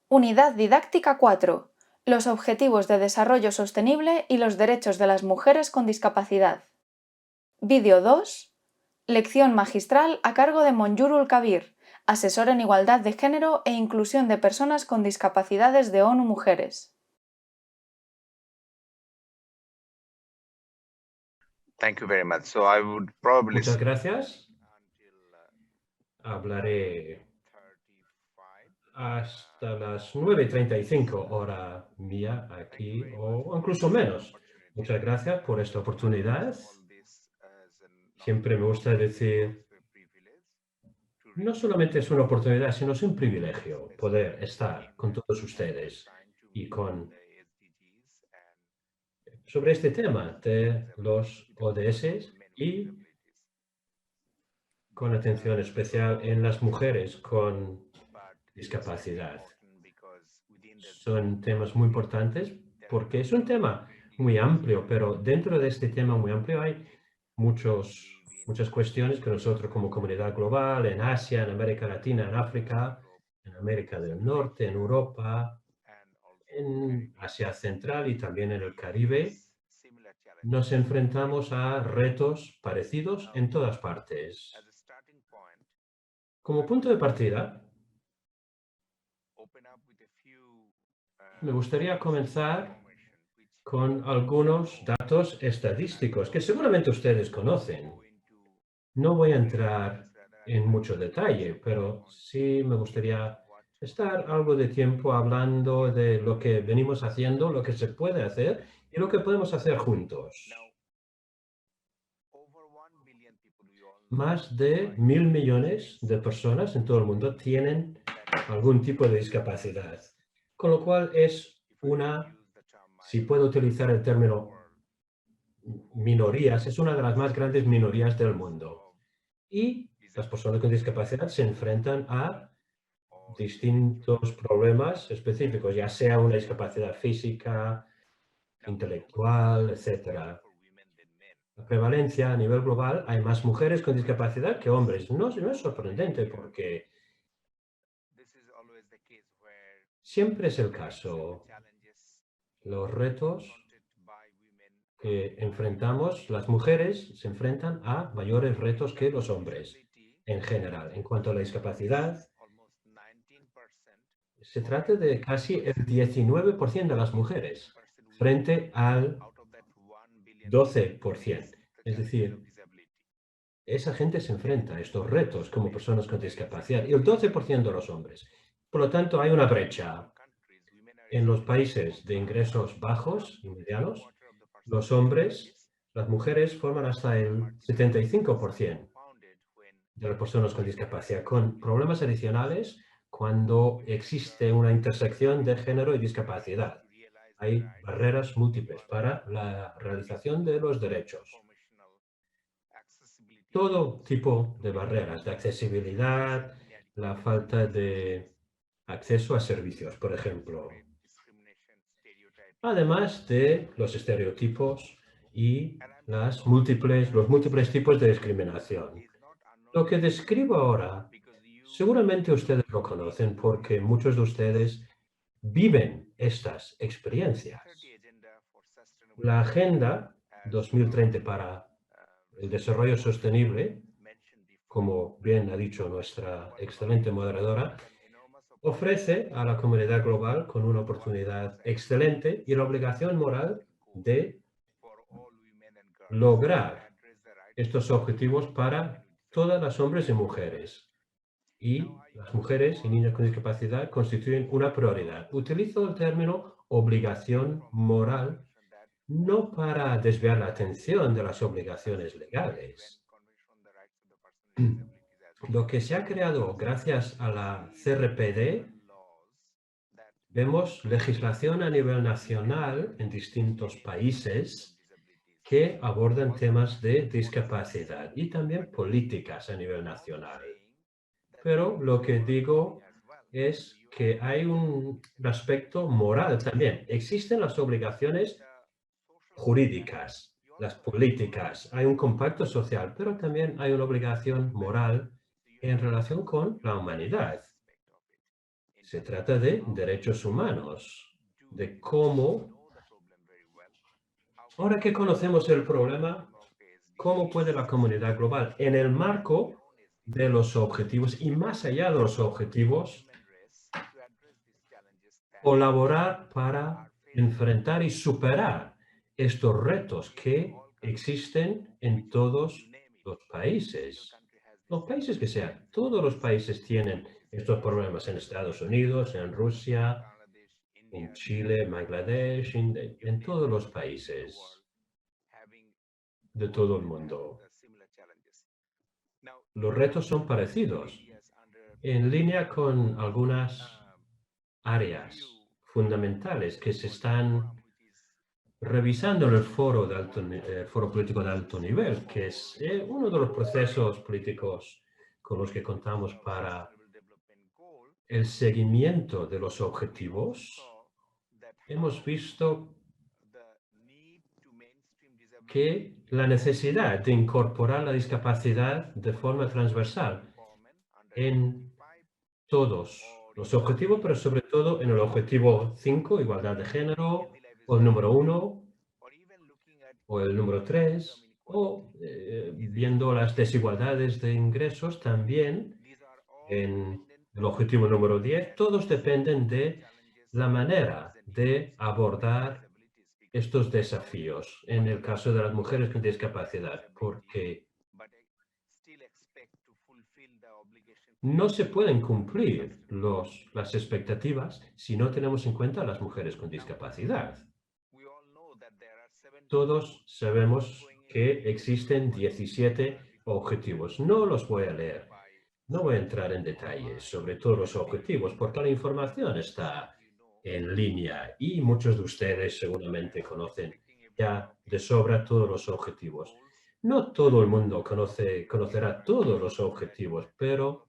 Unidad didáctica 4. Los Objetivos de Desarrollo Sostenible y los Derechos de las Mujeres con Discapacidad. Vídeo 2. Lección magistral a cargo de Monjurul Kabir, asesor en igualdad de género e inclusión de personas con discapacidades de ONU Mujeres. Thank you very much. So I would probably Muchas gracias. Hablaré hasta las 9:35 hora mía aquí, o incluso menos. Muchas gracias por esta oportunidad. Siempre me gusta decir, no solamente es una oportunidad, sino es un privilegio poder estar con todos ustedes y sobre este tema de los ODS y con atención especial en las mujeres con discapacidad. Son temas muy importantes porque es un tema muy amplio, pero dentro de este tema muy amplio hay muchas cuestiones que nosotros como comunidad global, en Asia, en América Latina, en África, en América del Norte, en Europa, en Asia Central y también en el Caribe, nos enfrentamos a retos parecidos en todas partes. Como punto de partida, me gustaría comenzar con algunos datos estadísticos que seguramente ustedes conocen. No voy a entrar en mucho detalle, pero sí me gustaría estar algo de tiempo hablando de lo que venimos haciendo, lo que se puede hacer y lo que podemos hacer juntos. Más de 1.000 millones de personas en todo el mundo tienen algún tipo de discapacidad, con lo cual si puedo utilizar el término minorías, es una de las más grandes minorías del mundo. Y las personas con discapacidad se enfrentan a distintos problemas específicos, ya sea una discapacidad física, intelectual, etc. La prevalencia a nivel global, hay más mujeres con discapacidad que hombres. No es sorprendente porque siempre es el caso. Los retos que enfrentamos, las mujeres se enfrentan a mayores retos que los hombres en general. En cuanto a la discapacidad, se trata de casi el 19% de las mujeres frente al 12%. Es decir, esa gente se enfrenta a estos retos como personas con discapacidad y el 12% de los hombres. Por lo tanto, hay una brecha. En los países de ingresos bajos y medianos, las mujeres forman hasta el 75% de las personas con discapacidad, con problemas adicionales cuando existe una intersección de género y discapacidad. Hay barreras múltiples para la realización de los derechos. Todo tipo de barreras, de accesibilidad, la falta de acceso a servicios, por ejemplo. Además de los estereotipos y los múltiples tipos de discriminación. Lo que describo ahora, seguramente ustedes lo conocen porque muchos de ustedes viven estas experiencias. La Agenda 2030 para el Desarrollo Sostenible, como bien ha dicho nuestra excelente moderadora, ofrece a la comunidad global con una oportunidad excelente y la obligación moral de lograr estos objetivos para todas las hombres y mujeres. Y las mujeres y niños con discapacidad constituyen una prioridad. Utilizo el término obligación moral no para desviar la atención de las obligaciones legales. Lo que se ha creado gracias a la CRPD, vemos legislación a nivel nacional en distintos países que abordan temas de discapacidad y también políticas a nivel nacional. Pero lo que digo es que hay un aspecto moral también. Existen las obligaciones jurídicas, las políticas, hay un compacto social, pero también hay una obligación moral en relación con la humanidad. Se trata de derechos humanos, de cómo, ahora que conocemos el problema, cómo puede la comunidad global, en el marco de los objetivos y más allá de los objetivos, colaborar para enfrentar y superar estos retos que existen en todos los países. Los países que sean, todos los países tienen estos problemas en Estados Unidos, en Rusia, en Chile, Bangladesh, en todos los países de todo el mundo. Los retos son parecidos, en línea con algunas áreas fundamentales que se están revisando en el foro, foro político de alto nivel, que es uno de los procesos políticos con los que contamos para el seguimiento de los objetivos. Hemos visto que la necesidad de incorporar la discapacidad de forma transversal en todos los objetivos, pero sobre todo en el objetivo 5, igualdad de género, o el número 1, o el número 3, o viendo las desigualdades de ingresos también en el objetivo número 10, todos dependen de la manera de abordar estos desafíos en el caso de las mujeres con discapacidad, porque no se pueden cumplir las expectativas si no tenemos en cuenta a las mujeres con discapacidad. Todos sabemos que existen 17 objetivos. No los voy a leer. No voy a entrar en detalles sobre todos los objetivos porque la información está en línea y muchos de ustedes seguramente conocen ya de sobra todos los objetivos. No todo el mundo conocerá todos los objetivos, pero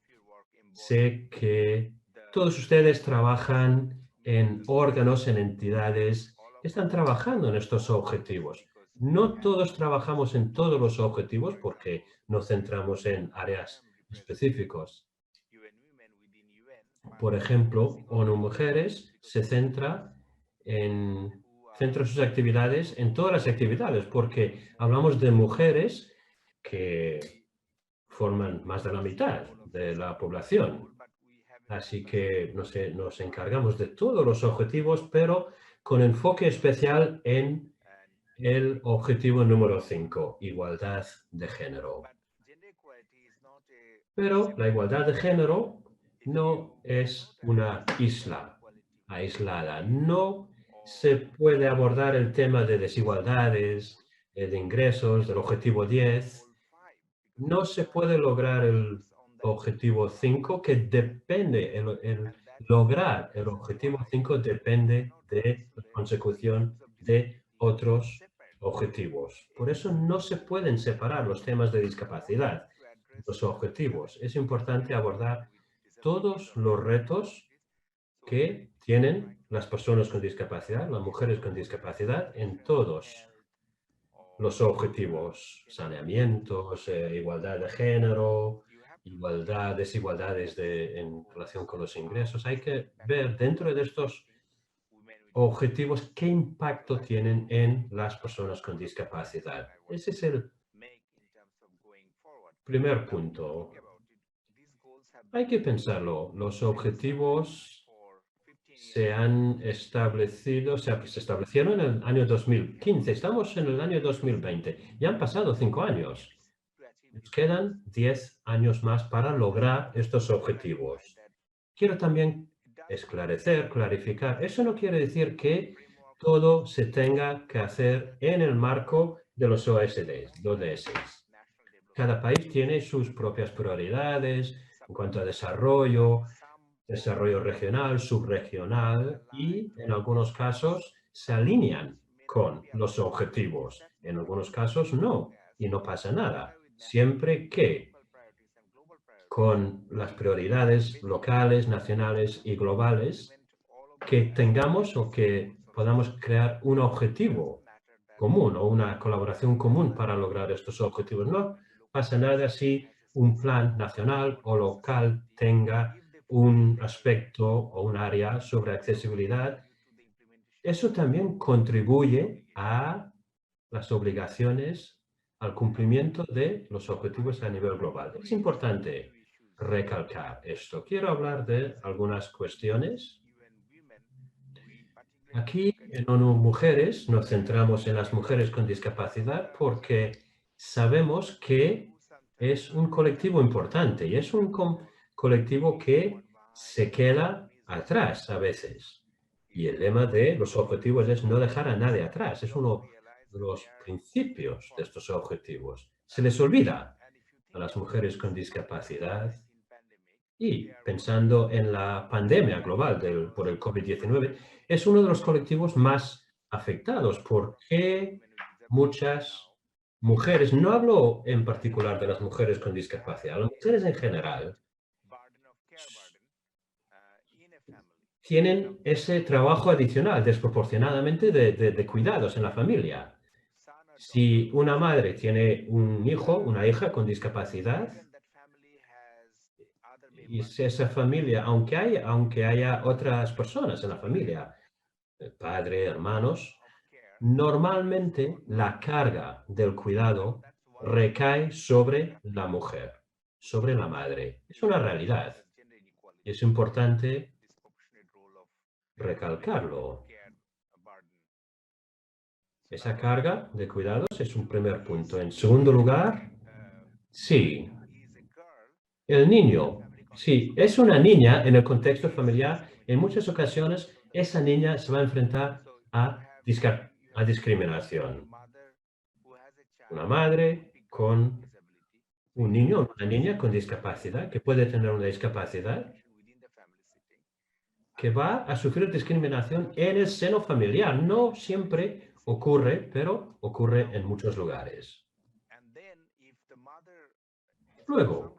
sé que todos ustedes trabajan en órganos, en entidades que están trabajando en estos objetivos. No todos trabajamos en todos los objetivos porque nos centramos en áreas específicos. Por ejemplo, ONU Mujeres se centra sus actividades en todas las actividades porque hablamos de mujeres que forman más de la mitad de la población. Así que nos encargamos de todos los objetivos, pero con enfoque especial en el objetivo número 5, igualdad de género. Pero la igualdad de género no es una isla aislada. No se puede abordar el tema de desigualdades, de ingresos, del objetivo 10. No se puede lograr el objetivo 5, que depende, lograr el objetivo 5 depende de la consecución de otros objetivos. Por eso no se pueden separar los temas de discapacidad, los objetivos. Es importante abordar todos los retos que tienen las personas con discapacidad, las mujeres con discapacidad, en todos los objetivos, saneamientos, igualdad de género, desigualdades en relación con los ingresos. Hay que ver dentro de estos objetivos qué impacto tienen en las personas con discapacidad. Ese es el primer punto. Hay que pensarlo. Los objetivos se establecieron en el año 2015. Estamos en el año 2020. Ya han pasado 5 años. Nos quedan 10 años más para lograr estos objetivos. Quiero también clarificar. Eso no quiere decir que todo se tenga que hacer en el marco de los ODS. Cada país tiene sus propias prioridades en cuanto a desarrollo regional, subregional y en algunos casos se alinean con los objetivos. En algunos casos no, y no pasa nada. Siempre que con las prioridades locales, nacionales y globales, que tengamos o que podamos crear un objetivo común o una colaboración común para lograr estos objetivos. No pasa nada si un plan nacional o local tenga un aspecto o un área sobre accesibilidad, eso también contribuye a las obligaciones al cumplimiento de los objetivos a nivel global. Es importante recalcar esto. Quiero hablar de algunas cuestiones. Aquí en ONU Mujeres nos centramos en las mujeres con discapacidad porque sabemos que es un colectivo importante y es un colectivo que se queda atrás a veces. Y el lema de los objetivos es no dejar a nadie atrás. Es uno de los principios de estos objetivos. Se les olvida a las mujeres con discapacidad y pensando en la pandemia global por el COVID-19, es uno de los colectivos más afectados porque muchas mujeres, no hablo en particular de las mujeres con discapacidad, las mujeres en general, tienen ese trabajo adicional desproporcionadamente de cuidados en la familia. Si una madre tiene un hijo, una hija con discapacidad, y si esa familia, aunque haya otras personas en la familia, padre, hermanos, normalmente la carga del cuidado recae sobre la mujer, sobre la madre. Es una realidad. Y es importante recalcarlo. Esa carga de cuidados es un primer punto. En segundo lugar, sí, el niño, si es una niña en el contexto familiar, en muchas ocasiones esa niña se va a enfrentar a discriminación. Una madre con un niño o una niña con discapacidad, que puede tener una discapacidad, que va a sufrir discriminación en el seno familiar. No siempre ocurre, pero ocurre en muchos lugares. Luego,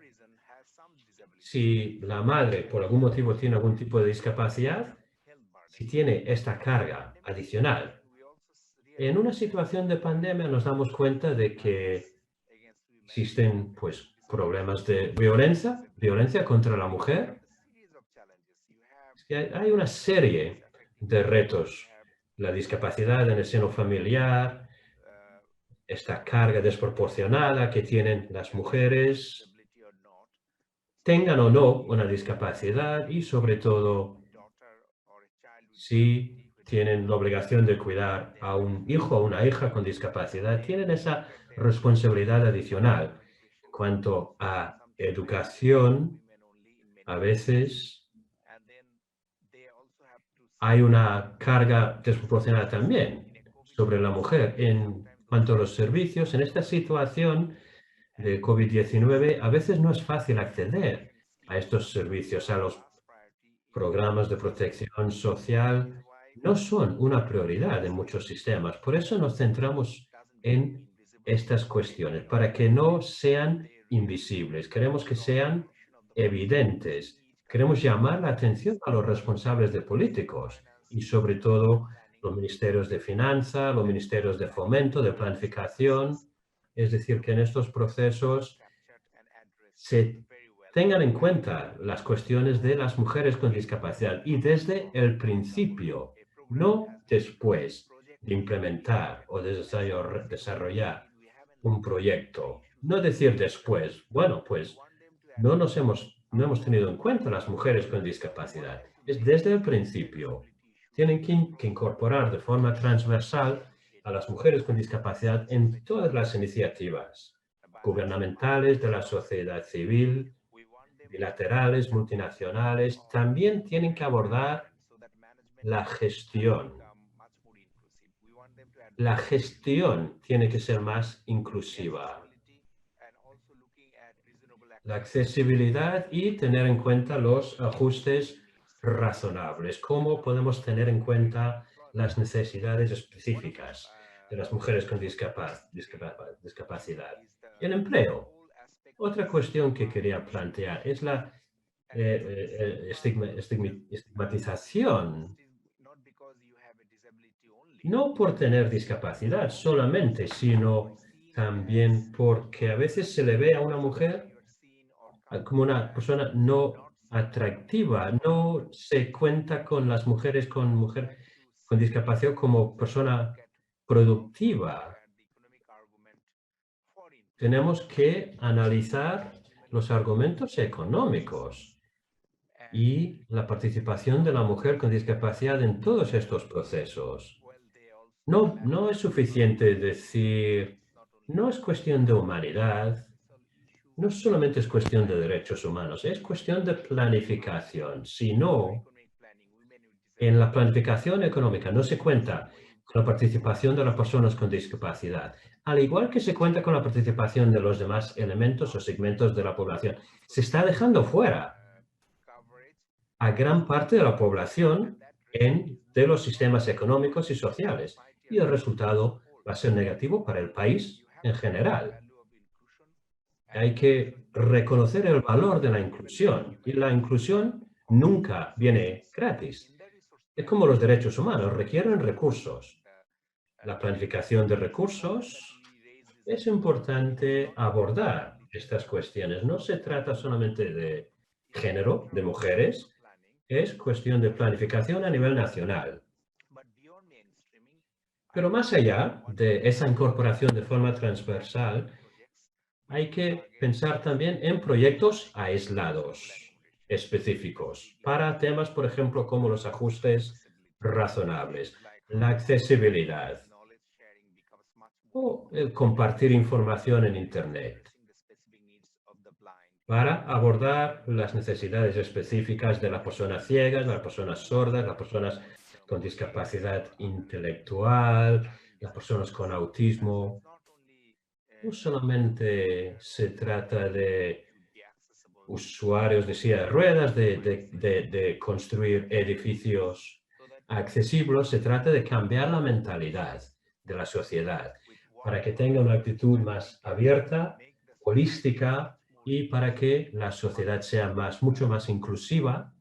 si la madre por algún motivo tiene algún tipo de discapacidad, si tiene esta carga adicional, en una situación de pandemia nos damos cuenta de que existen pues, problemas de violencia contra la mujer. Hay una serie de retos. La discapacidad en el seno familiar, esta carga desproporcionada que tienen las mujeres, tengan o no una discapacidad y sobre todo si tienen la obligación de cuidar a un hijo o una hija con discapacidad, tienen esa responsabilidad adicional. En cuanto a educación, a veces hay una carga desproporcionada también sobre la mujer. En cuanto a los servicios, en esta situación de COVID-19, a veces no es fácil acceder a estos servicios, a los programas de protección social. No son una prioridad en muchos sistemas. Por eso nos centramos en estas cuestiones, para que no sean invisibles. Queremos que sean evidentes. Queremos llamar la atención a los responsables de políticos y sobre todo los ministerios de finanzas, los ministerios de fomento, de planificación. Es decir, que en estos procesos se tengan en cuenta las cuestiones de las mujeres con discapacidad y desde el principio, no después de implementar o de desarrollar un proyecto. No decir después, bueno, pues no hemos tenido en cuenta las mujeres con discapacidad. Es desde el principio. Tienen que incorporar de forma transversal a las mujeres con discapacidad en todas las iniciativas gubernamentales, de la sociedad civil, bilaterales, multinacionales. También tienen que abordar la gestión. La gestión tiene que ser más inclusiva. La accesibilidad y tener en cuenta los ajustes razonables. ¿Cómo podemos tener en cuenta las necesidades específicas de las mujeres con discapacidad? El empleo. Otra cuestión que quería plantear es la estigmatización. No por tener discapacidad solamente, sino también porque a veces se le ve a una mujer como una persona no atractiva. No se cuenta con las mujeres con discapacidad como persona productiva. Tenemos que analizar los argumentos económicos y la participación de la mujer con discapacidad en todos estos procesos. No es suficiente decir, no es cuestión de humanidad, no solamente es cuestión de derechos humanos, es cuestión de planificación. Si no, en la planificación económica no se cuenta con la participación de las personas con discapacidad, al igual que se cuenta con la participación de los demás elementos o segmentos de la población. Se está dejando fuera a gran parte de la población de los sistemas económicos y sociales, y el resultado va a ser negativo para el país en general. Hay que reconocer el valor de la inclusión, y la inclusión nunca viene gratis. Es como los derechos humanos, requieren recursos. La planificación de recursos es importante abordar estas cuestiones. No se trata solamente de género, de mujeres, es cuestión de planificación a nivel nacional. Pero más allá de esa incorporación de forma transversal, hay que pensar también en proyectos aislados, específicos, para temas, por ejemplo, como los ajustes razonables, la accesibilidad o el compartir información en Internet, para abordar las necesidades específicas de las personas ciegas, las personas sordas, las personas con discapacidad intelectual, las personas con autismo. No solamente se trata de usuarios de silla de ruedas, de construir edificios accesibles, se trata de cambiar la mentalidad de la sociedad para que tenga una actitud más abierta, holística y para que la sociedad sea mucho más inclusiva,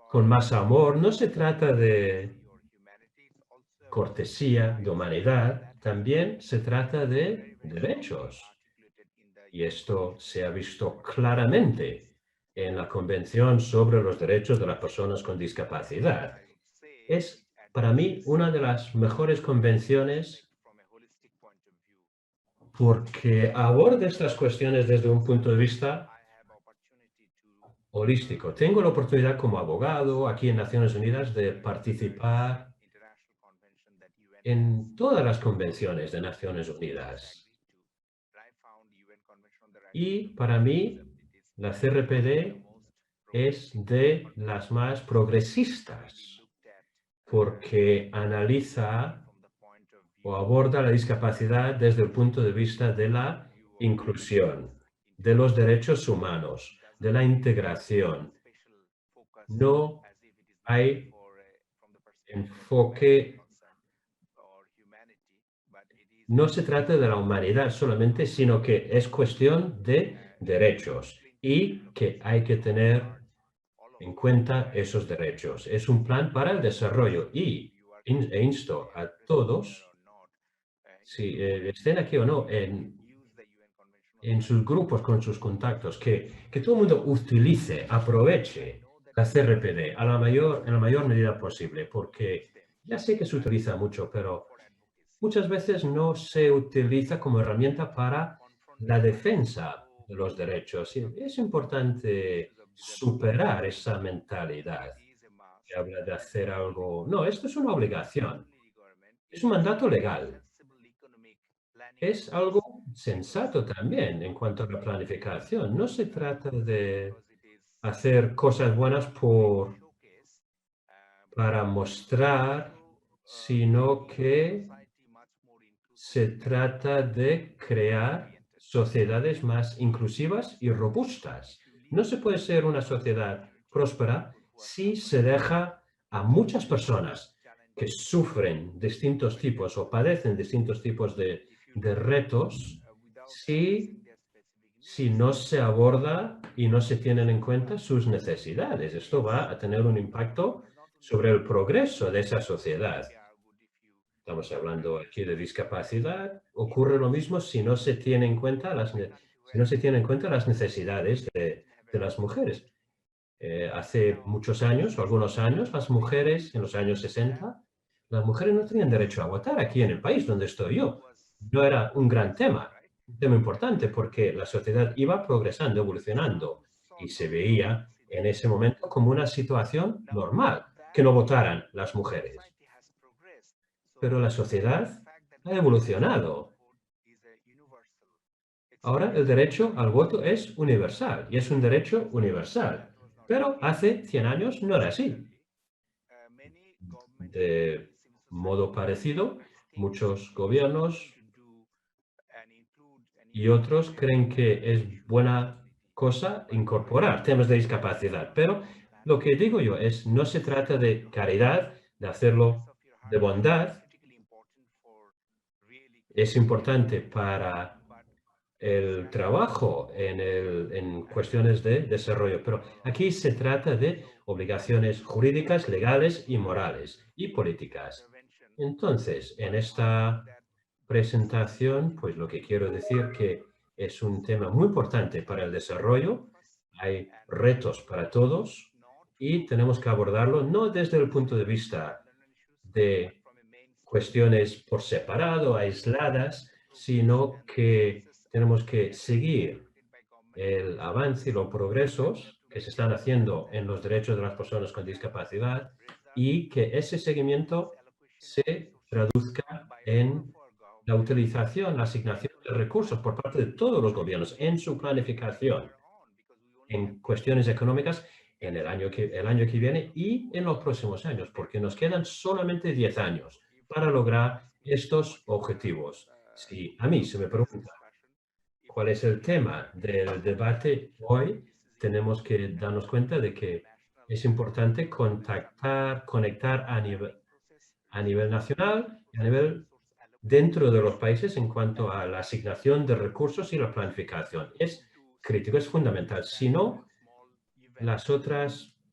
con más amor. No se trata de cortesía, de humanidad, también se trata de derechos. Y esto se ha visto claramente en la Convención sobre los Derechos de las Personas con Discapacidad. Es, para mí, una de las mejores convenciones porque aborda estas cuestiones desde un punto de vista holístico. Tengo la oportunidad como abogado aquí en Naciones Unidas de participar en todas las convenciones de Naciones Unidas. Y para mí, la CRPD es de las más progresistas porque analiza o aborda la discapacidad desde el punto de vista de la inclusión, de los derechos humanos, de la integración. No hay enfoque, no se trata de la humanidad solamente, sino que es cuestión de derechos y que hay que tener en cuenta esos derechos. Es un plan para el desarrollo e insto a todos, si estén aquí o no, en sus grupos, con sus contactos, que todo el mundo utilice, aproveche la CRPD en la mayor medida posible, porque ya sé que se utiliza mucho, pero muchas veces no se utiliza como herramienta para la defensa de los derechos. Y es importante superar esa mentalidad que habla de hacer algo. No, esto es una obligación. Es un mandato legal. Es algo sensato también en cuanto a la planificación. No se trata de hacer cosas buenas para mostrar, sino que se trata de crear sociedades más inclusivas y robustas. No se puede ser una sociedad próspera si se deja a muchas personas que sufren distintos tipos o padecen distintos tipos de retos si no se aborda y no se tienen en cuenta sus necesidades. Esto va a tener un impacto sobre el progreso de esa sociedad. Estamos hablando aquí de discapacidad. Ocurre lo mismo si no se tiene en cuenta si no se tienen en cuenta las necesidades de las mujeres. Hace muchos años, o algunos años, las mujeres, en los años 60, las mujeres no tenían derecho a votar aquí en el país donde estoy yo. No era un gran tema, un tema importante, porque la sociedad iba progresando, evolucionando, y se veía en ese momento como una situación normal que no votaran las mujeres. Pero la sociedad ha evolucionado. Ahora el derecho al voto es universal y es un derecho universal. Pero hace 100 años no era así. De modo parecido, muchos gobiernos y otros creen que es buena cosa incorporar temas de discapacidad. Pero lo que digo yo es, no se trata de caridad, de hacerlo de bondad. Es importante para el trabajo en cuestiones de desarrollo, pero aquí se trata de obligaciones jurídicas, legales y morales y políticas. Entonces, en esta presentación, pues lo que quiero decir que es un tema muy importante para el desarrollo. Hay retos para todos y tenemos que abordarlo no desde el punto de vista de cuestiones por separado, aisladas, sino que tenemos que seguir el avance y los progresos que se están haciendo en los derechos de las personas con discapacidad y que ese seguimiento se traduzca en la utilización, la asignación de recursos por parte de todos los gobiernos en su planificación en cuestiones económicas en el año que viene y en los próximos años, porque nos quedan solamente 10 años para lograr estos objetivos. Si a mí se me pregunta cuál es el tema del debate hoy, tenemos que darnos cuenta de que es importante conectar a nivel nacional y a nivel dentro de los países en cuanto a la asignación de recursos y la planificación. Es crítico, es fundamental. Si no,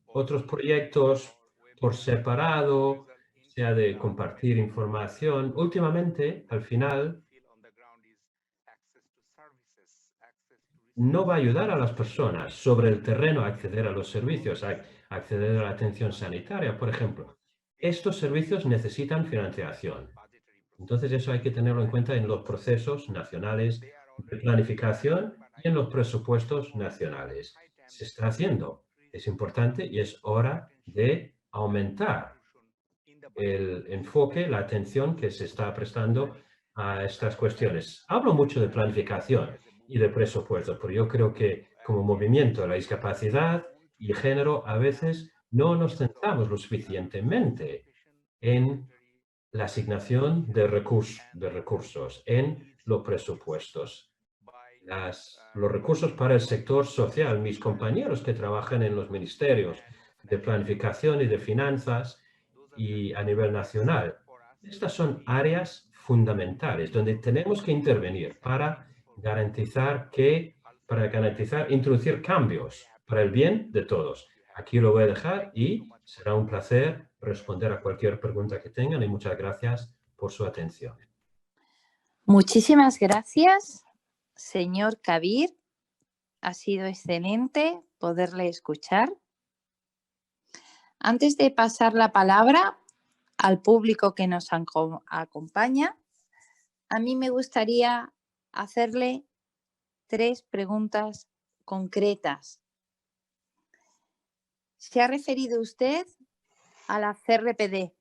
otros proyectos por separado, sea de compartir información. Últimamente, al final, no va a ayudar a las personas sobre el terreno a acceder a los servicios, a acceder a la atención sanitaria, por ejemplo. Estos servicios necesitan financiación. Entonces, eso hay que tenerlo en cuenta en los procesos nacionales de planificación y en los presupuestos nacionales. Se está haciendo. Es importante y es hora de aumentar el enfoque, la atención que se está prestando a estas cuestiones. Hablo mucho de planificación y de presupuesto, pero yo creo que como movimiento de la discapacidad y género a veces no nos centramos lo suficientemente en la asignación de recursos en los presupuestos. Los recursos para el sector social, mis compañeros que trabajan en los ministerios de planificación y de finanzas y a nivel nacional. Estas son áreas fundamentales donde tenemos que intervenir para introducir cambios para el bien de todos. Aquí lo voy a dejar y será un placer responder a cualquier pregunta que tengan y muchas gracias por su atención. Muchísimas gracias, señor Kabir. Ha sido excelente poderle escuchar. Antes de pasar la palabra al público que nos acompaña, a mí me gustaría hacerle 3 preguntas concretas. ¿Se ha referido usted a la CRPD,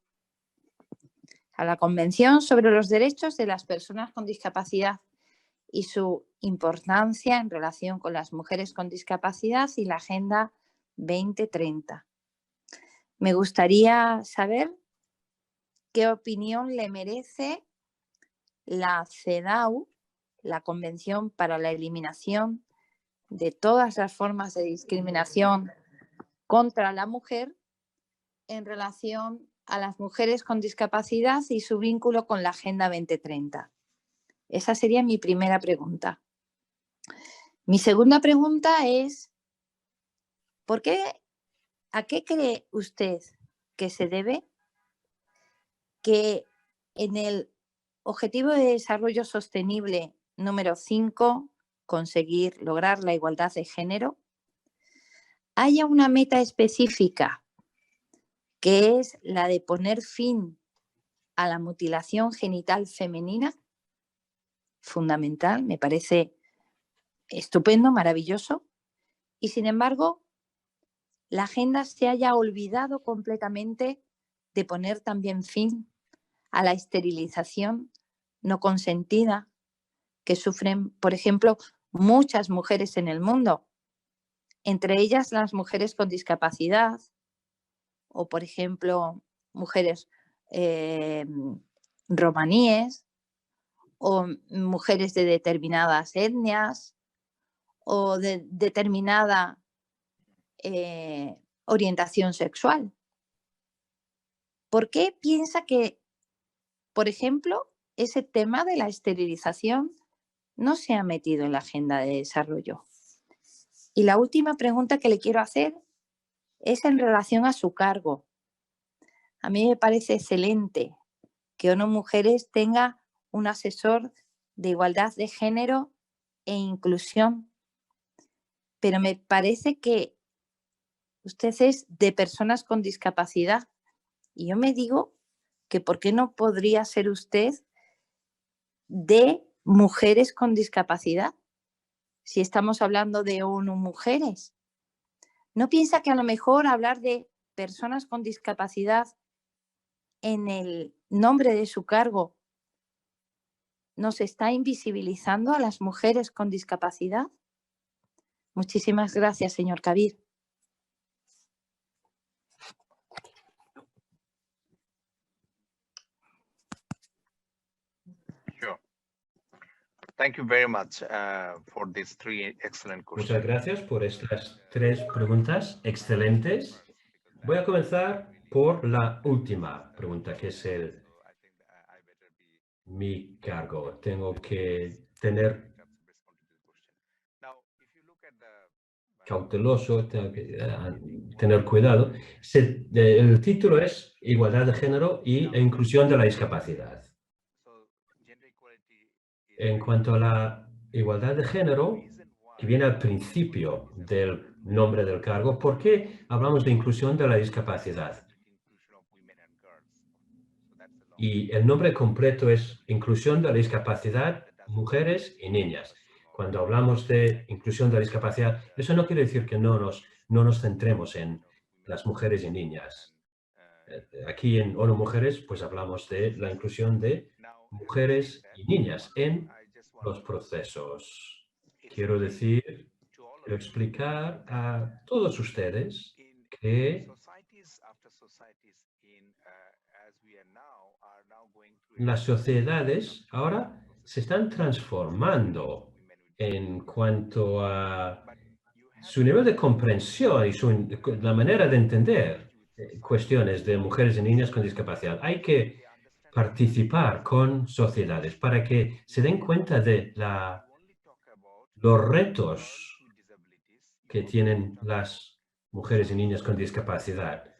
a la Convención sobre los Derechos de las Personas con Discapacidad y su importancia en relación con las mujeres con discapacidad y la Agenda 2030? Me gustaría saber qué opinión le merece la CEDAW, la Convención para la Eliminación de todas las formas de discriminación contra la mujer en relación a las mujeres con discapacidad y su vínculo con la Agenda 2030. Esa sería mi primera pregunta. Mi segunda pregunta es, ¿a qué cree usted que se debe que en el Objetivo de Desarrollo Sostenible número 5 conseguir lograr la igualdad de género, haya una meta específica que es la de poner fin a la mutilación genital femenina, fundamental, me parece estupendo, maravilloso, y sin embargo la agenda se haya olvidado completamente de poner también fin a la esterilización no consentida que sufren, por ejemplo, muchas mujeres en el mundo, entre ellas las mujeres con discapacidad o, por ejemplo, mujeres romaníes o mujeres de determinadas etnias o de determinada orientación sexual. ¿Por qué piensa que, por ejemplo, ese tema de la esterilización no se ha metido en la agenda de desarrollo? Y la última pregunta que le quiero hacer es en relación a su cargo. A mí me parece excelente que ONU Mujeres tenga un asesor de igualdad de género e inclusión, pero me parece que usted es de personas con discapacidad y yo me digo que ¿por qué no podría ser usted de mujeres con discapacidad? Si estamos hablando de ONU Mujeres, ¿no piensa que a lo mejor hablar de personas con discapacidad en el nombre de su cargo nos está invisibilizando a las mujeres con discapacidad? Muchísimas gracias, señor Kabir. Sure. Thank you very much for these three excellent questions. Muchas gracias por estas 3 preguntas excelentes. Voy a comenzar por la última pregunta, que es mi cargo. Tengo que tener cauteloso, tengo que tener cuidado. El título es Igualdad de Género e Inclusión de la Discapacidad. En cuanto a la igualdad de género, que viene al principio del nombre del cargo, ¿por qué hablamos de inclusión de la discapacidad? Y el nombre completo es Inclusión de la Discapacidad, Mujeres y Niñas. Cuando hablamos de inclusión de la discapacidad, eso no quiere decir que no nos centremos en las mujeres y niñas. Aquí en ONU Mujeres, pues hablamos de la inclusión de mujeres y niñas en los procesos. Quiero explicar a todos ustedes que las sociedades ahora se están transformando en cuanto a su nivel de comprensión y la manera de entender cuestiones de mujeres y niñas con discapacidad. Hay que participar con sociedades para que se den cuenta de los retos que tienen las mujeres y niñas con discapacidad.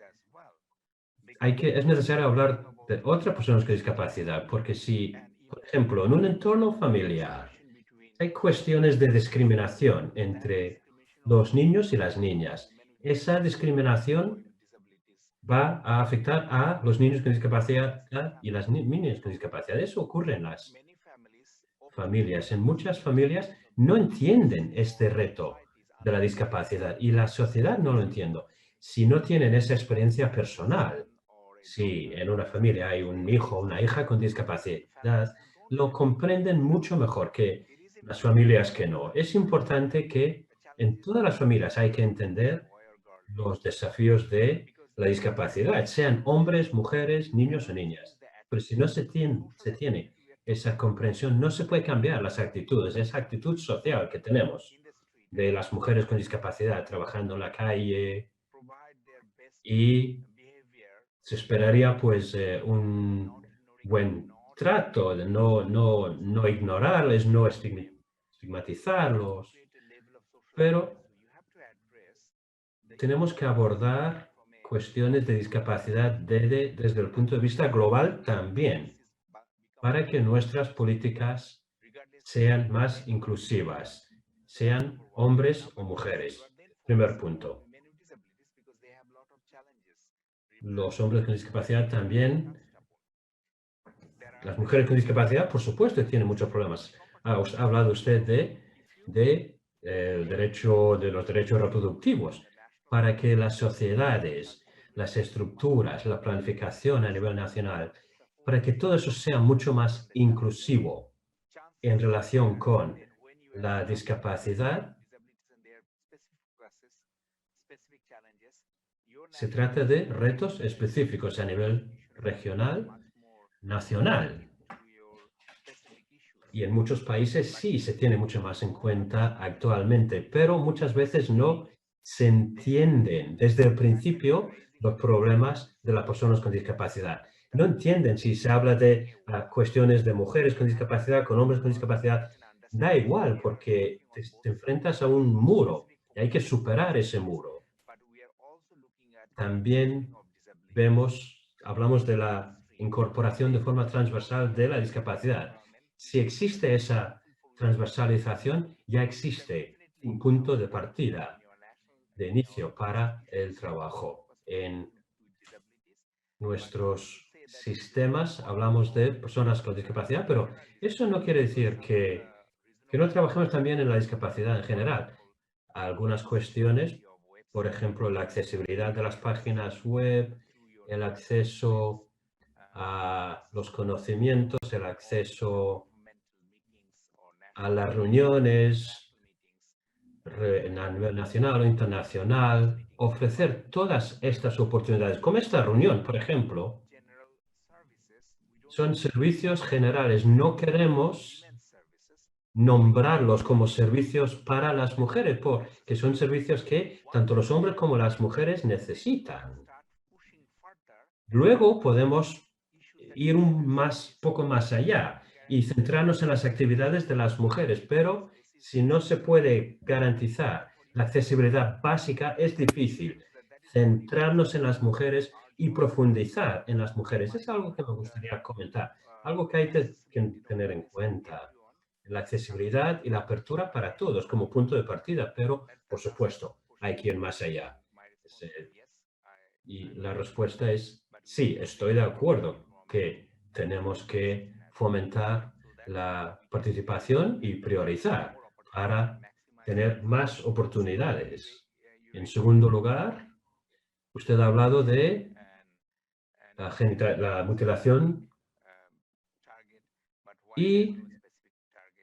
Es necesario hablar de otras personas con discapacidad, porque si, por ejemplo, en un entorno familiar hay cuestiones de discriminación entre los niños y las niñas, esa discriminación va a afectar a los niños con discapacidad y las niñas con discapacidad. Eso ocurre en las familias. En muchas familias no entienden este reto de la discapacidad y la sociedad no lo entiende. Si no tienen esa experiencia personal, si en una familia hay un hijo o una hija con discapacidad, lo comprenden mucho mejor que las familias que no. Es importante que en todas las familias hay que entender los desafíos de la discapacidad, sean hombres, mujeres, niños o niñas. Pero si no se tiene esa comprensión, no se puede cambiar las actitudes, esa actitud social que tenemos de las mujeres con discapacidad trabajando en la calle, y se esperaría pues un buen trato, de no ignorarles, no estigmatizarlos, pero tenemos que abordar cuestiones de discapacidad desde el punto de vista global también, para que nuestras políticas sean más inclusivas. sean hombres o mujeres. Primer punto. Los hombres con discapacidad también. Las mujeres con discapacidad, por supuesto, tienen muchos problemas. Ha hablado usted de los derechos reproductivos. Para que las sociedades, las estructuras, la planificación a nivel nacional, para que todo eso sea mucho más inclusivo en relación con la discapacidad, se trata de retos específicos a nivel regional, nacional. Y en muchos países sí se tiene mucho más en cuenta actualmente, pero muchas veces no se entienden desde el principio los problemas de las personas con discapacidad. No entienden si se habla de cuestiones de mujeres con discapacidad, con hombres con discapacidad. Da igual porque te enfrentas a un muro y hay que superar ese muro. También hablamos de la incorporación de forma transversal de la discapacidad. Si existe esa transversalización, ya existe un punto de partida, de inicio para el trabajo. En nuestros sistemas hablamos de personas con discapacidad, pero eso no quiere decir que no trabajemos también en la discapacidad en general. Algunas cuestiones, por ejemplo, la accesibilidad de las páginas web, el acceso a los conocimientos, el acceso a las reuniones a nivel nacional o internacional, ofrecer todas estas oportunidades, como esta reunión, por ejemplo, son servicios generales. No queremos nombrarlos como servicios para las mujeres, porque son servicios que tanto los hombres como las mujeres necesitan. Luego podemos ir poco más allá y centrarnos en las actividades de las mujeres, pero si no se puede garantizar la accesibilidad básica, es difícil centrarnos en las mujeres y profundizar en las mujeres. Es algo que me gustaría comentar, algo que hay que tener en cuenta. La accesibilidad y la apertura para todos como punto de partida, pero, por supuesto, hay que ir más allá. Y la respuesta es sí, estoy de acuerdo que tenemos que fomentar la participación y priorizar para tener más oportunidades. En segundo lugar, usted ha hablado de la mutilación y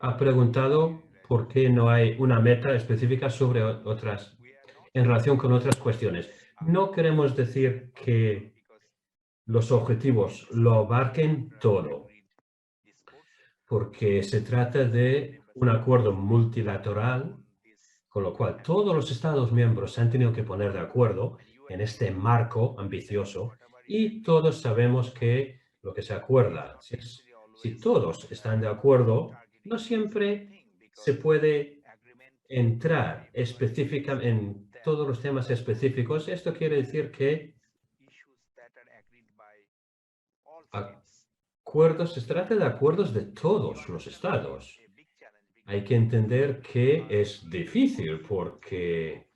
ha preguntado por qué no hay una meta específica sobre en relación con otras cuestiones. No queremos decir que los objetivos lo abarquen todo, porque se trata de un acuerdo multilateral, con lo cual todos los Estados miembros se han tenido que poner de acuerdo en este marco ambicioso y todos sabemos que lo que se acuerda, si todos están de acuerdo, no siempre se puede entrar específicamente en todos los temas específicos. Esto quiere decir que se trata de acuerdos de todos los estados. Hay que entender que es difícil porque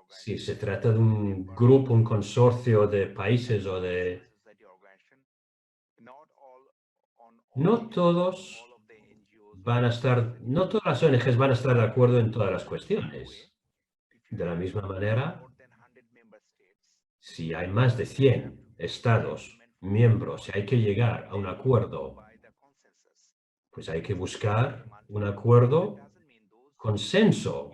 si se trata de un grupo, un consorcio de países o no todas las ONGs van a estar de acuerdo en todas las cuestiones. De la misma manera, si hay más de 100 estados miembros y hay que llegar a un acuerdo, pues hay que buscar un acuerdo, consenso.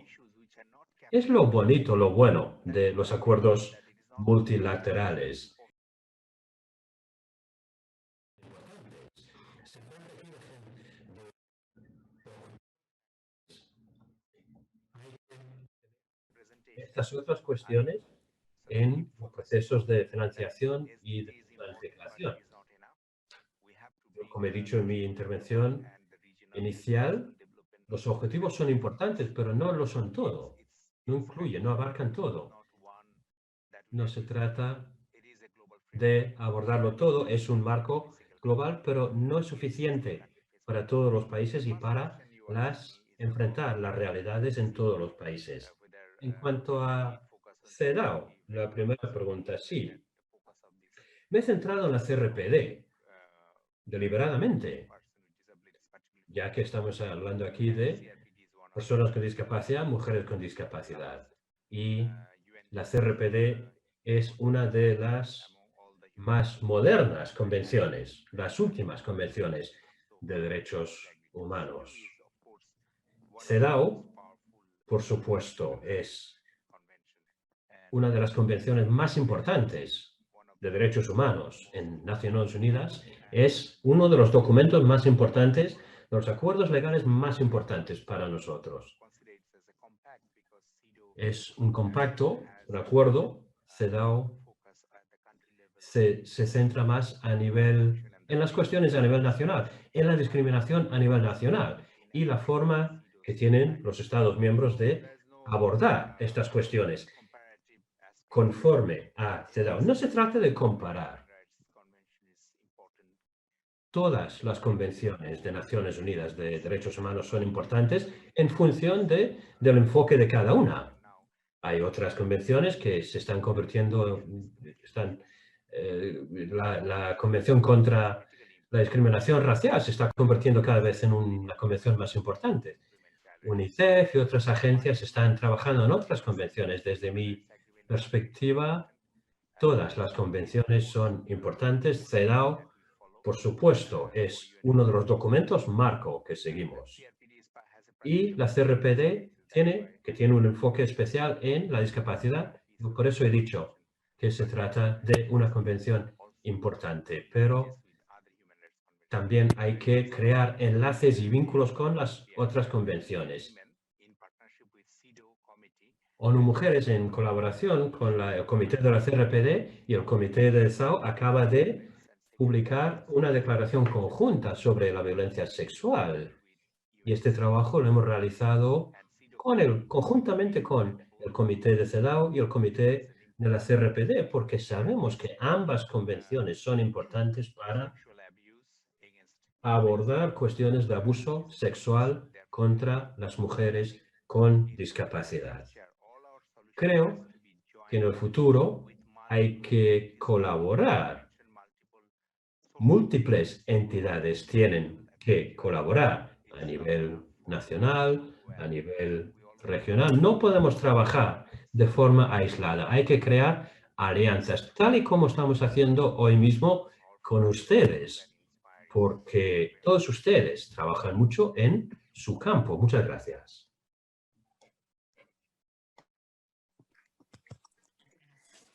Es lo bonito, lo bueno de los acuerdos multilaterales. Estas otras cuestiones en los procesos de financiación y de planificación. Como he dicho en mi intervención inicial, los objetivos son importantes, pero no lo son todo. No incluyen, no abarcan todo. No se trata de abordarlo todo. Es un marco global, pero no es suficiente para todos los países y para las enfrentar las realidades en todos los países. En cuanto a CEDAW, la primera pregunta, sí. Me he centrado en la CRPD deliberadamente, ya que estamos hablando aquí de personas con discapacidad, mujeres con discapacidad. Y la CRPD es una de las más modernas convenciones, las últimas convenciones de derechos humanos. CEDAW, por supuesto, es una de las convenciones más importantes de derechos humanos en Naciones Unidas. Es uno de los documentos más importantes, de los acuerdos legales más importantes para nosotros. Es un compacto, un acuerdo. CEDAW se centra más en las cuestiones a nivel nacional, en la discriminación a nivel nacional y la forma que tienen los Estados miembros de abordar estas cuestiones conforme a CEDAW. No se trata de comparar. Todas las convenciones de Naciones Unidas de Derechos Humanos son importantes en función del enfoque de cada una. Hay otras convenciones que se están convirtiendo, la Convención contra la Discriminación Racial se está convirtiendo cada vez en una convención más importante. UNICEF y otras agencias están trabajando en otras convenciones. Desde mi perspectiva, todas las convenciones son importantes. CEDAW, por supuesto, es uno de los documentos marco que seguimos. Y la CRPD tiene un enfoque especial en la discapacidad. Por eso he dicho que se trata de una convención importante, pero también hay que crear enlaces y vínculos con las otras convenciones. ONU Mujeres, en colaboración con el Comité de la CRPD y el Comité de CEDAW, acaba de publicar una declaración conjunta sobre la violencia sexual. Y este trabajo lo hemos realizado conjuntamente con el Comité de CEDAW y el Comité de la CRPD, porque sabemos que ambas convenciones son importantes para abordar cuestiones de abuso sexual contra las mujeres con discapacidad. Creo que en el futuro hay que colaborar. Múltiples entidades tienen que colaborar a nivel nacional, a nivel regional. No podemos trabajar de forma aislada. Hay que crear alianzas, tal y como estamos haciendo hoy mismo con ustedes, porque todos ustedes trabajan mucho en su campo. Muchas gracias.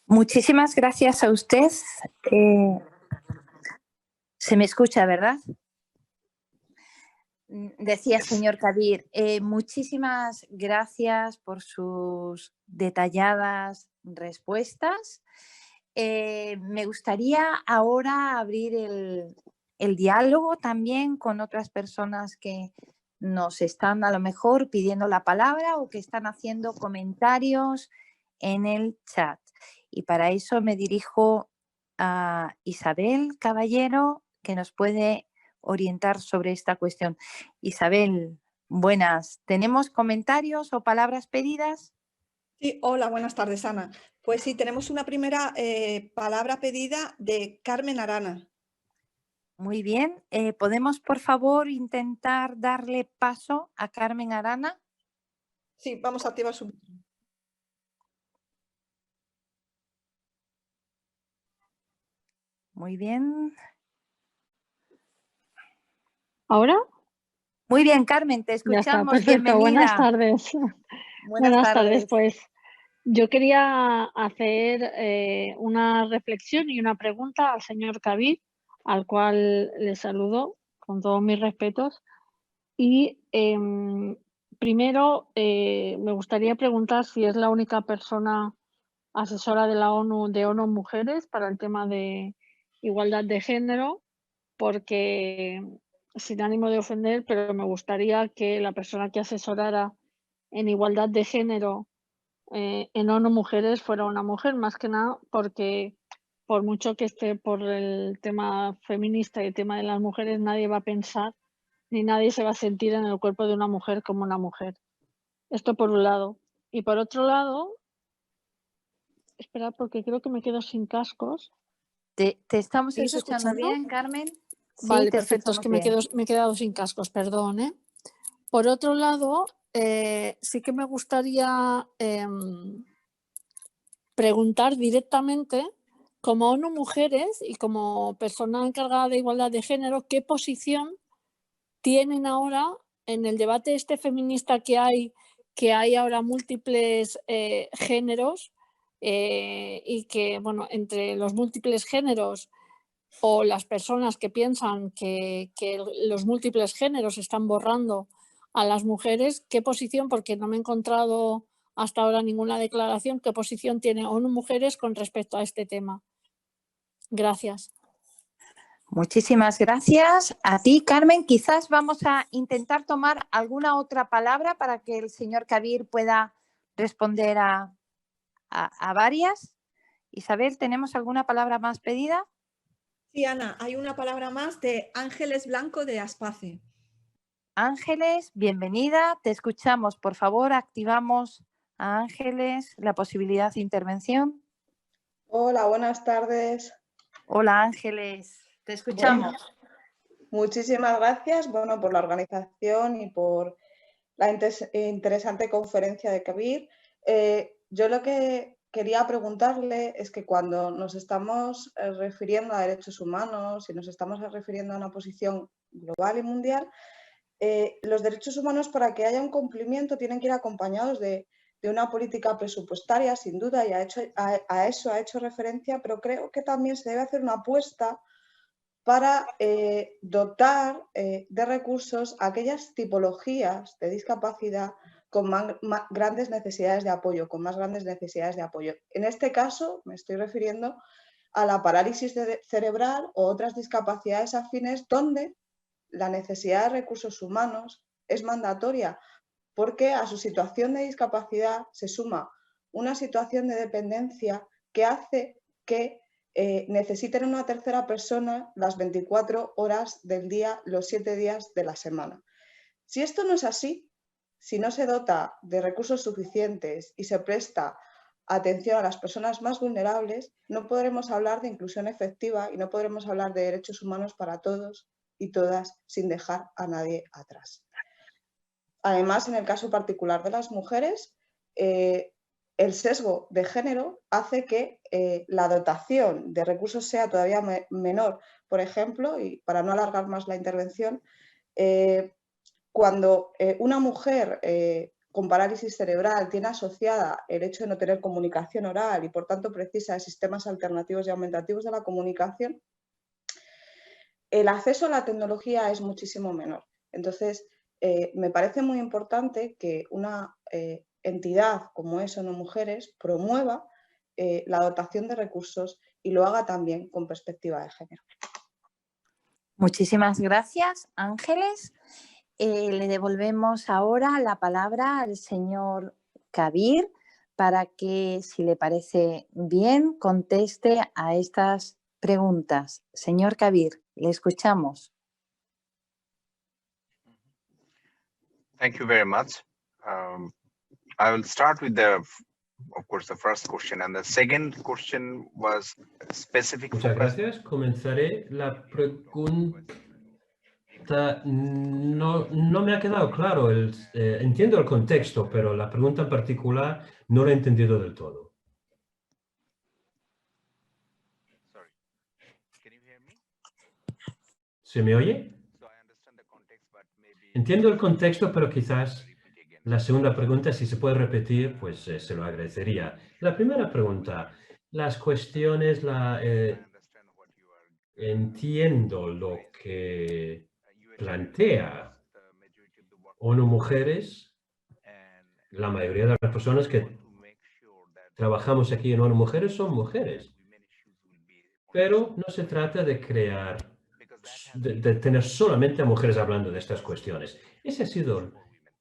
Muchísimas gracias a usted. Se me escucha, ¿verdad? Decía, señor Kabir, muchísimas gracias por sus detalladas respuestas. Me gustaría ahora abrir el diálogo también con otras personas que nos están a lo mejor pidiendo la palabra o que están haciendo comentarios en el chat. Y para eso me dirijo a Isabel Caballero, que nos puede orientar sobre esta cuestión. Isabel, buenas. ¿Tenemos comentarios o palabras pedidas? Sí, hola, buenas tardes, Ana. Pues sí, tenemos una primera palabra pedida de Carmen Arana. Muy bien. ¿Podemos, por favor, intentar darle paso a Carmen Arana? Sí, vamos a activar su micro. Muy bien. ¿Ahora? Muy bien, Carmen, te Ya escuchamos. está, perfecto. Bienvenida. Buenas tardes. Buenas tardes. Pues yo quería hacer una reflexión y una pregunta al señor Kabir, al cual le saludo con todos mis respetos. Y primero me gustaría preguntar si es la única persona asesora de la ONU, de ONU Mujeres, para el tema de igualdad de género, porque sin ánimo de ofender, pero me gustaría que la persona que asesorara en igualdad de género en ONU Mujeres fuera una mujer, más que nada porque por mucho que esté por el tema feminista y el tema de las mujeres, nadie va a pensar ni nadie se va a sentir en el cuerpo de una mujer como una mujer. Esto por un lado. Y por otro lado, espera, porque creo que me quedo sin cascos. Te estamos ¿Seguís escuchando escuchando? bien, Carmen? Sí, Vale, te perfecto, es escuchamos que bien. me he quedado sin cascos, perdón, ¿eh? Por otro lado, sí que me gustaría preguntar directamente, como ONU Mujeres y como persona encargada de igualdad de género, ¿qué posición tienen ahora en el debate este feminista que hay ahora múltiples géneros y que, bueno, entre los múltiples géneros o las personas que piensan que los múltiples géneros están borrando a las mujeres, ¿qué posición? Porque no me he encontrado hasta ahora ninguna declaración. ¿Qué posición tiene ONU Mujeres con respecto a este tema? Gracias. Muchísimas gracias a ti, Carmen. Quizás vamos a intentar tomar alguna otra palabra para que el señor Kabir pueda responder a varias. Isabel, ¿tenemos alguna palabra más pedida? Sí, Ana, hay una palabra más de Ángeles Blanco de Aspace. Ángeles, bienvenida. Te escuchamos. Por favor, activamos a Ángeles la posibilidad de intervención. Hola, buenas tardes. Hola, Ángeles. Te escuchamos. Bueno, muchísimas gracias por la organización y por la interesante conferencia de Kabir. Yo lo que quería preguntarle es que cuando nos estamos refiriendo a derechos humanos y nos estamos refiriendo a una posición global y mundial, los derechos humanos, para que haya un cumplimiento, tienen que ir acompañados de una política presupuestaria, sin duda, y a eso ha hecho referencia, pero creo que también se debe hacer una apuesta para dotar de recursos a aquellas tipologías de discapacidad con más grandes necesidades de apoyo, En este caso me estoy refiriendo a la parálisis cerebral o otras discapacidades afines donde la necesidad de recursos humanos es mandatoria, porque a su situación de discapacidad se suma una situación de dependencia que hace que necesiten una tercera persona las 24 horas del día, los 7 días de la semana. Si esto no es así, si no se dota de recursos suficientes y se presta atención a las personas más vulnerables, no podremos hablar de inclusión efectiva y no podremos hablar de derechos humanos para todos y todas sin dejar a nadie atrás. Además, en el caso particular de las mujeres, el sesgo de género hace que la dotación de recursos sea todavía menor. Por ejemplo, y para no alargar más la intervención, cuando una mujer con parálisis cerebral tiene asociada el hecho de no tener comunicación oral y por tanto precisa de sistemas alternativos y aumentativos de la comunicación, el acceso a la tecnología es muchísimo menor. Entonces, me parece muy importante que una entidad como es ONU Mujeres promueva la dotación de recursos y lo haga también con perspectiva de género. Muchísimas gracias, Ángeles. Le devolvemos ahora la palabra al señor Kabir para que, si le parece bien, conteste a estas preguntas. Señor Kabir, le escuchamos. Thank you very much. I will start with the first question, and the second question was specific. Muchas gracias. Comenzaré la pregunta. No me ha quedado claro. Entiendo el contexto, pero la pregunta en particular no la he entendido del todo. Sorry. Can you hear me? ¿Se me oye? So I understand the context, but maybe Entiendo el contexto, pero quizás la segunda pregunta, si se puede repetir, pues se lo agradecería. La primera pregunta, las cuestiones, entiendo lo que plantea ONU Mujeres. La mayoría de las personas que trabajamos aquí en ONU Mujeres son mujeres. Pero no se trata de de tener solamente a mujeres hablando de estas cuestiones. Esa ha sido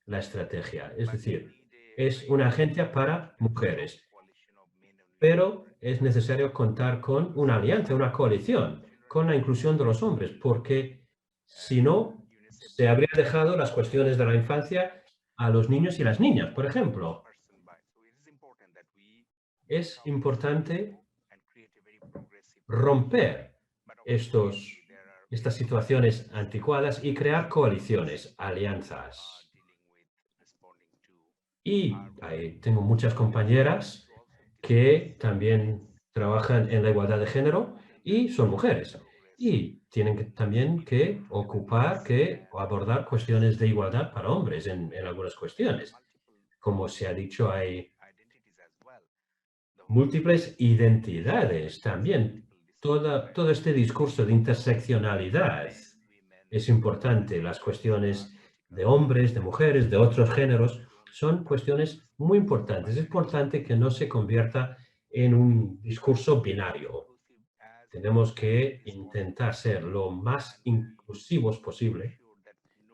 la estrategia. Es decir, es una agencia para mujeres. Pero es necesario contar con una alianza, una coalición, con la inclusión de los hombres, porque si no, se habría dejado las cuestiones de la infancia a los niños y las niñas, por ejemplo. Es importante romper estas situaciones anticuadas y crear coaliciones, alianzas. Y tengo muchas compañeras que también trabajan en la igualdad de género y son mujeres. Y tienen también que o abordar cuestiones de igualdad para hombres en algunas cuestiones. Como se ha dicho, hay múltiples identidades también. Todo este discurso de interseccionalidad es importante. Las cuestiones de hombres, de mujeres, de otros géneros, son cuestiones muy importantes. Es importante que no se convierta en un discurso binario. Tenemos que intentar ser lo más inclusivos posible.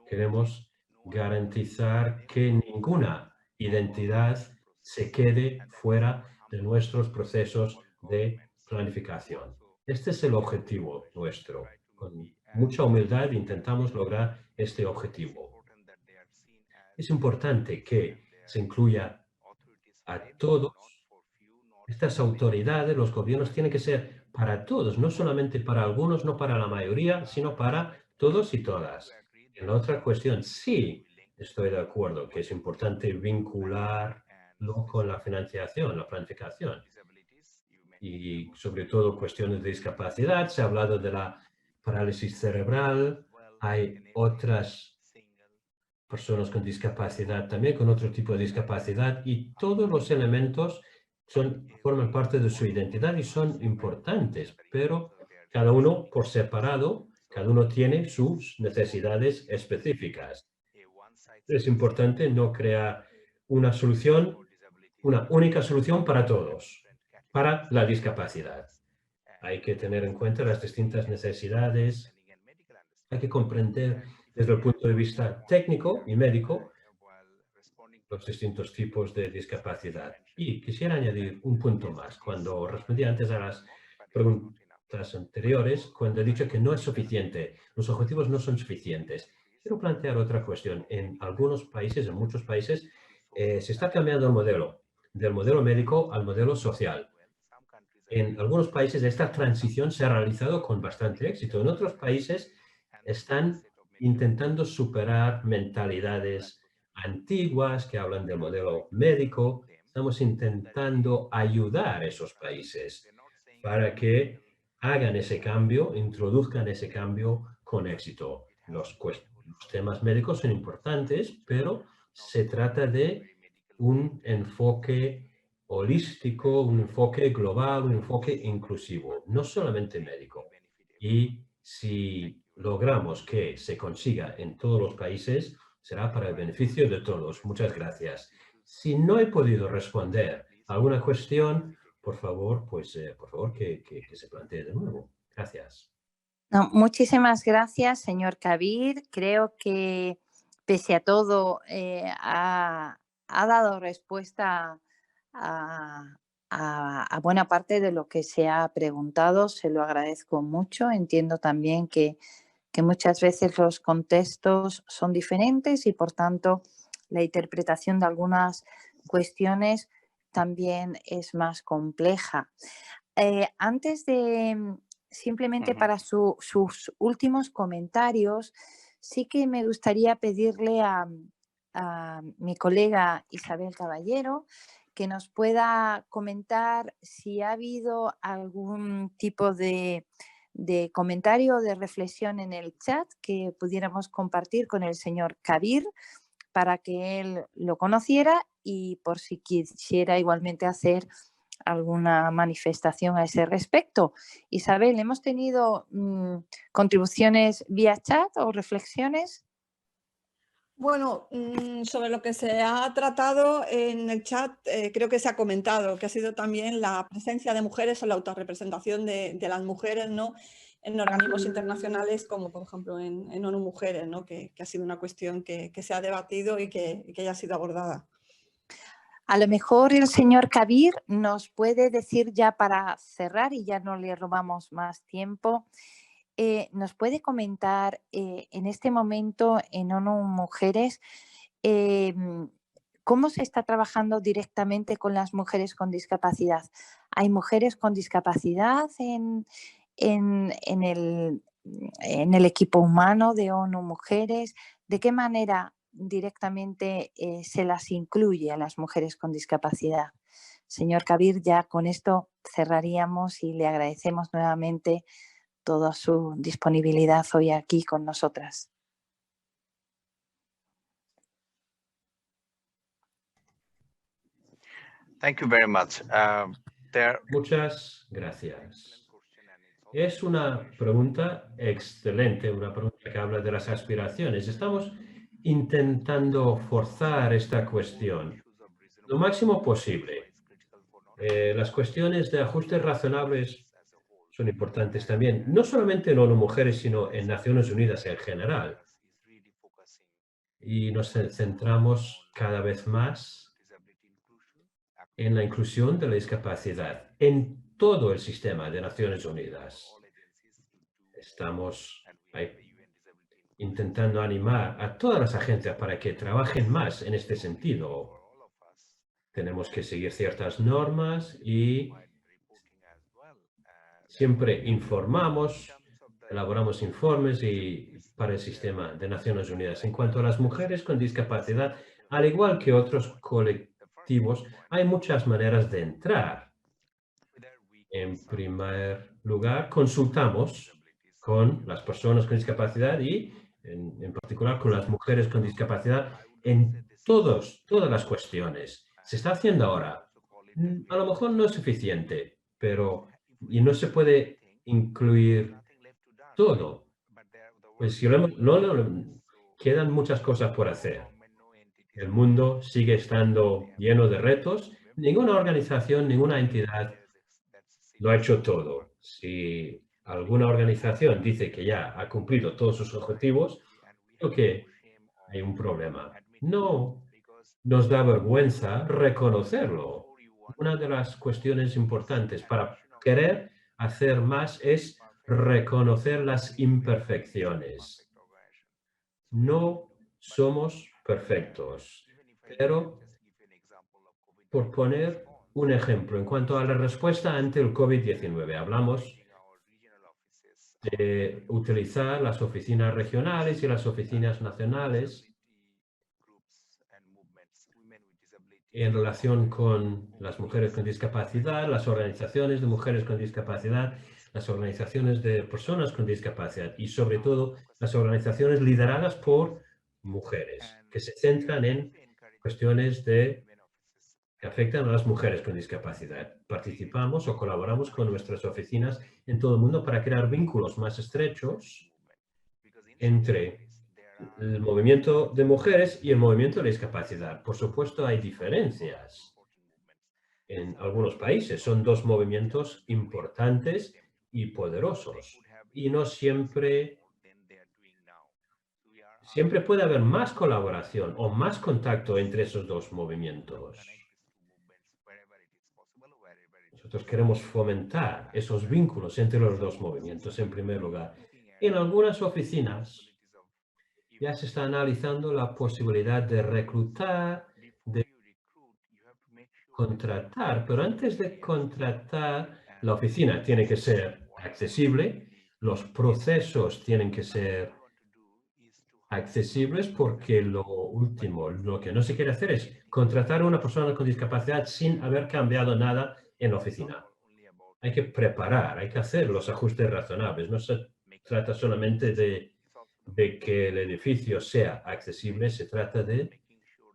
Queremos garantizar que ninguna identidad se quede fuera de nuestros procesos de planificación. Este es el objetivo nuestro. Con mucha humildad intentamos lograr este objetivo. Es importante que se incluya a todos. Estas autoridades, los gobiernos, tienen que ser para todos, no solamente para algunos, no para la mayoría, sino para todos y todas. En la otra cuestión, sí estoy de acuerdo que es importante vincularlo con la financiación, la planificación. Y sobre todo cuestiones de discapacidad. Se ha hablado de la parálisis cerebral. Hay otras personas con discapacidad también, con otro tipo de discapacidad, y todos los elementos forman parte de su identidad y son importantes, pero cada uno por separado, cada uno tiene sus necesidades específicas. Es importante no crear una única solución para todos, para la discapacidad. Hay que tener en cuenta las distintas necesidades, hay que comprender desde el punto de vista técnico y médico los distintos tipos de discapacidad. Y quisiera añadir un punto más. Cuando respondí antes a las preguntas anteriores, cuando he dicho que no es suficiente, los objetivos no son suficientes, quiero plantear otra cuestión. En algunos países, en muchos países, se está cambiando el modelo, del modelo médico al modelo social. En algunos países esta transición se ha realizado con bastante éxito. En otros países están intentando superar mentalidades antiguas que hablan del modelo médico. Estamos intentando ayudar a esos países para que hagan ese cambio, introduzcan ese cambio con éxito. Los temas médicos son importantes, pero se trata de un enfoque holístico, un enfoque global, un enfoque inclusivo, no solamente médico. Y si logramos que se consiga en todos los países, será para el beneficio de todos. Muchas gracias. Si no he podido responder a alguna cuestión, por favor, que se plantee de nuevo. Gracias. No, muchísimas gracias, señor Kabir. Creo que, pese a todo, ha dado respuesta a buena parte de lo que se ha preguntado. Se lo agradezco mucho. Entiendo también que muchas veces los contextos son diferentes y, por tanto, la interpretación de algunas cuestiones también es más compleja. Antes de... Simplemente para sus últimos comentarios, sí que me gustaría pedirle a mi colega Isabel Caballero que nos pueda comentar si ha habido algún tipo de comentario o de reflexión en el chat que pudiéramos compartir con el señor Kabir para que él lo conociera y por si quisiera igualmente hacer alguna manifestación a ese respecto. Isabel, ¿hemos tenido contribuciones vía chat o reflexiones? Bueno, sobre lo que se ha tratado en el chat, creo que se ha comentado, que ha sido también la presencia de mujeres o la autorrepresentación de las mujeres, ¿no?, en organismos internacionales como, por ejemplo, en ONU Mujeres, ¿no?, que ha sido una cuestión que se ha debatido y que haya sido abordada. A lo mejor el señor Kabir nos puede decir, ya para cerrar y ya no le robamos más tiempo, ¿nos puede comentar en este momento en ONU Mujeres cómo se está trabajando directamente con las mujeres con discapacidad? ¿Hay mujeres con discapacidad en el equipo humano de ONU Mujeres? ¿De qué manera directamente se las incluye a las mujeres con discapacidad? Señor Kabir, ya con esto cerraríamos y le agradecemos nuevamente toda su disponibilidad hoy aquí con nosotras. Thank you very much. Muchas gracias. Es una pregunta excelente, una pregunta que habla de las aspiraciones. Estamos intentando forzar esta cuestión lo máximo posible. Las cuestiones de ajustes razonables son importantes también, no solamente en ONU Mujeres, sino en Naciones Unidas en general. Y nos centramos cada vez más en la inclusión de la discapacidad en todo el sistema de Naciones Unidas. Estamos intentando animar a todas las agencias para que trabajen más en este sentido. Tenemos que seguir ciertas normas y siempre informamos, elaboramos informes para el sistema de Naciones Unidas. En cuanto a las mujeres con discapacidad, al igual que otros colectivos, hay muchas maneras de entrar. En primer lugar, consultamos con las personas con discapacidad y, en particular, con las mujeres con discapacidad en todas las cuestiones. Se está haciendo ahora. A lo mejor no es suficiente, y no se puede incluir todo. Pues si quedan muchas cosas por hacer. El mundo sigue estando lleno de retos. Ninguna organización, ninguna entidad lo ha hecho todo. Si alguna organización dice que ya ha cumplido todos sus objetivos, creo que hay un problema. No nos da vergüenza reconocerlo. Una de las cuestiones importantes para querer hacer más es reconocer las imperfecciones. No somos perfectos, pero por poner un ejemplo, en cuanto a la respuesta ante el COVID-19, hablamos de utilizar las oficinas regionales y las oficinas nacionales en relación con las mujeres con discapacidad, las organizaciones de mujeres con discapacidad, las organizaciones de personas con discapacidad y, sobre todo, las organizaciones lideradas por mujeres, que se centran en cuestiones que afectan a las mujeres con discapacidad. Participamos o colaboramos con nuestras oficinas en todo el mundo para crear vínculos más estrechos entre el movimiento de mujeres y el movimiento de discapacidad. Por supuesto, hay diferencias. En algunos países son dos movimientos importantes y poderosos. Y no siempre puede haber más colaboración o más contacto entre esos dos movimientos. Nosotros queremos fomentar esos vínculos entre los dos movimientos en primer lugar. En algunas oficinas ya se está analizando la posibilidad de reclutar, de contratar, pero antes de contratar, la oficina tiene que ser accesible, los procesos tienen que ser accesibles, porque lo que no se quiere hacer es contratar a una persona con discapacidad sin haber cambiado nada en la oficina. Hay que preparar, hay que hacer los ajustes razonables. No se trata solamente de que el edificio sea accesible, se trata de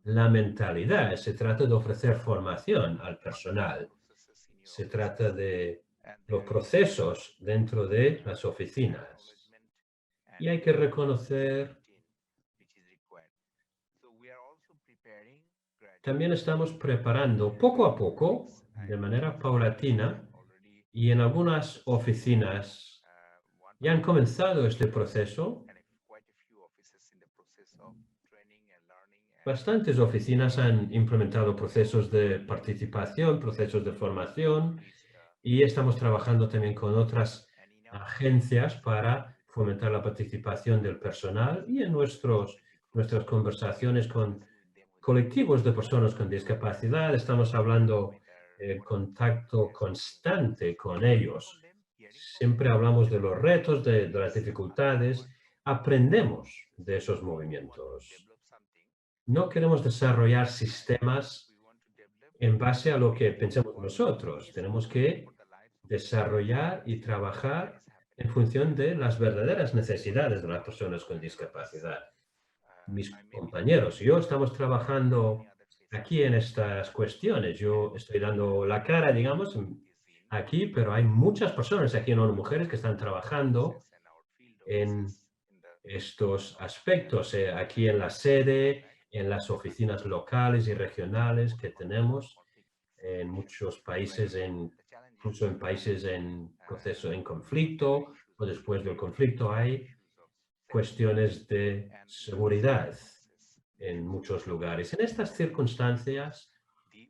la mentalidad, se trata de ofrecer formación al personal, se trata de los procesos dentro de las oficinas. Y hay que reconocer, también estamos preparando poco a poco, de manera paulatina, y en algunas oficinas ya han comenzado este proceso. Bastantes oficinas han implementado procesos de participación, procesos de formación, y estamos trabajando también con otras agencias para fomentar la participación del personal y en nuestras conversaciones con colectivos de personas con discapacidad. Estamos hablando en contacto constante con ellos. Siempre hablamos de los retos, de las dificultades. Aprendemos de esos movimientos. No queremos desarrollar sistemas en base a lo que pensamos nosotros. Tenemos que desarrollar y trabajar en función de las verdaderas necesidades de las personas con discapacidad. Mis compañeros y yo estamos trabajando aquí en estas cuestiones. Yo estoy dando la cara, digamos, aquí, pero hay muchas personas aquí en ONU Mujeres que están trabajando en estos aspectos, aquí en la sede, en las oficinas locales y regionales que tenemos en muchos países, incluso en países en proceso, en conflicto o después del conflicto, hay cuestiones de seguridad en muchos lugares. En estas circunstancias,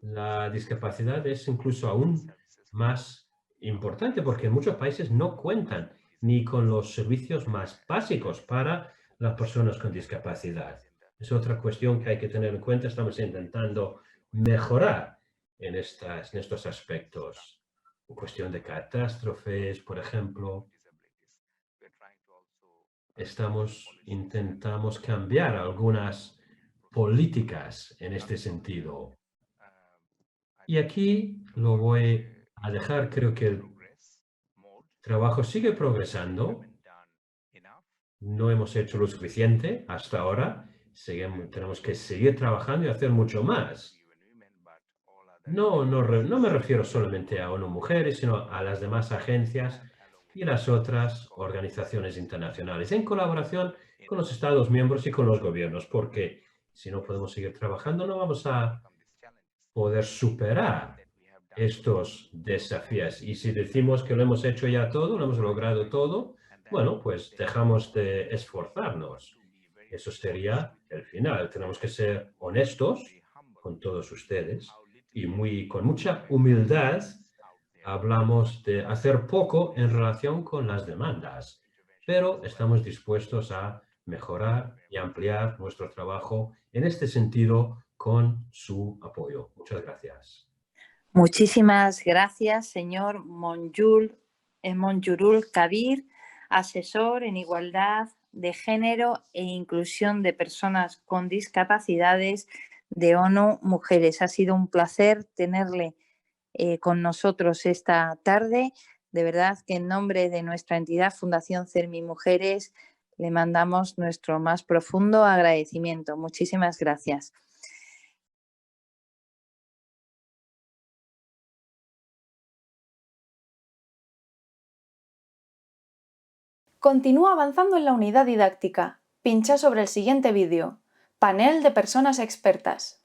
la discapacidad es incluso aún más importante porque en muchos países no cuentan ni con los servicios más básicos para las personas con discapacidad. Es otra cuestión que hay que tener en cuenta. Estamos intentando mejorar en estos aspectos. En cuestión de catástrofes, por ejemplo, intentamos cambiar algunas políticas en este sentido. Y aquí lo voy a dejar. Creo que el trabajo sigue progresando. No hemos hecho lo suficiente hasta ahora. Tenemos que seguir trabajando y hacer mucho más. No me refiero solamente a ONU Mujeres, sino a las demás agencias y las otras organizaciones internacionales, en colaboración con los Estados miembros y con los gobiernos, porque si no podemos seguir trabajando, no vamos a poder superar estos desafíos. Y si decimos que lo hemos hecho ya todo, lo hemos logrado todo, bueno, pues dejamos de esforzarnos. Eso sería el final. Tenemos que ser honestos con todos ustedes y con mucha humildad hablamos de hacer poco en relación con las demandas, pero estamos dispuestos a mejorar y ampliar nuestro trabajo en este sentido con su apoyo. Muchas gracias. Muchísimas gracias, señor Monjurul Kabir, asesor en igualdad de género e inclusión de personas con discapacidades de ONU Mujeres. Ha sido un placer tenerle con nosotros esta tarde. De verdad que en nombre de nuestra entidad Fundación CERMI Mujeres le mandamos nuestro más profundo agradecimiento. Muchísimas gracias. Continúa avanzando en la unidad didáctica. Pincha sobre el siguiente vídeo. Panel de personas expertas.